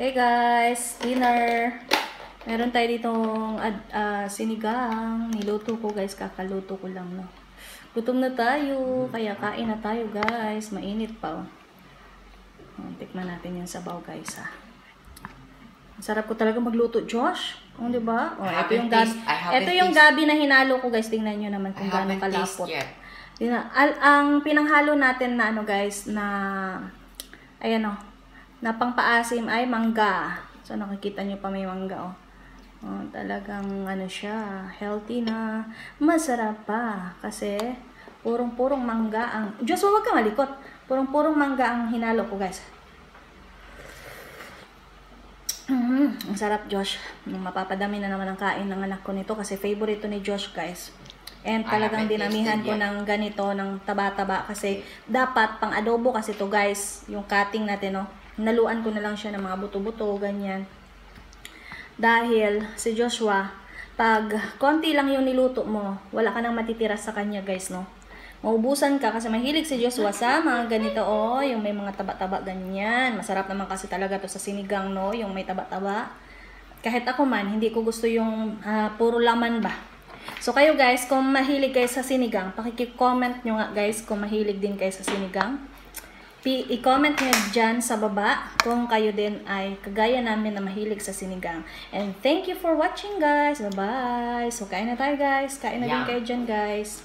Hey guys, dinner. Meron tayo ditong sinigang. Niluto ko guys, kakaluto ko lang no. Gutom na tayo, kaya kain na tayo guys. Mainit pa oh. Tikman natin yung sabaw guys ha. Sarap ko talaga magluto, Josh. Oh, di ba? Oh, ito yung gabi. Ito yung gabi na hinalo ko guys. Tingnan niyo naman kung gaano kalapot. Ang pinanghalo natin na ano guys, na ayan oh, na pangpaasim ay mangga. So nakikita niyo pa may mangga oh. Oh, talagang ano siya, healthy na, masarap pa kasi purong-purong mangga ang Diyos, huwag ka malikot. Purong-purong mangga ang hinalo ko, guys. Ang sarap, Josh. Mapapadami na naman ang kain ng anak ko nito kasi favorite to ni Josh, guys. And talagang dinamihan ko ng ganito, ng taba-taba kasi dapat pang adobo kasi to guys, yung cutting natin, no. Naluan ko na lang siya ng mga buto-buto, ganyan. Dahil si Joshua, pag konti lang yung niluto mo, wala ka nang matitira sa kanya guys, no. Maubusan ka kasi mahilig si Joshua sa mga ganito, oh, yung may mga taba-taba, ganyan. Masarap naman kasi talaga to sa sinigang, no, yung may taba-taba. Kahit ako man, hindi ko gusto yung puro laman ba. So kayo guys, kung mahilig kayo sa sinigang, pakiki-comment nyo nga guys kung mahilig din kayo sa sinigang. I-comment nyo dyan sa baba kung kayo din ay kagaya namin na mahilig sa sinigang. And thank you for watching guys. Bye-bye. So kain na tayo guys. Kain na din kayo dyan guys.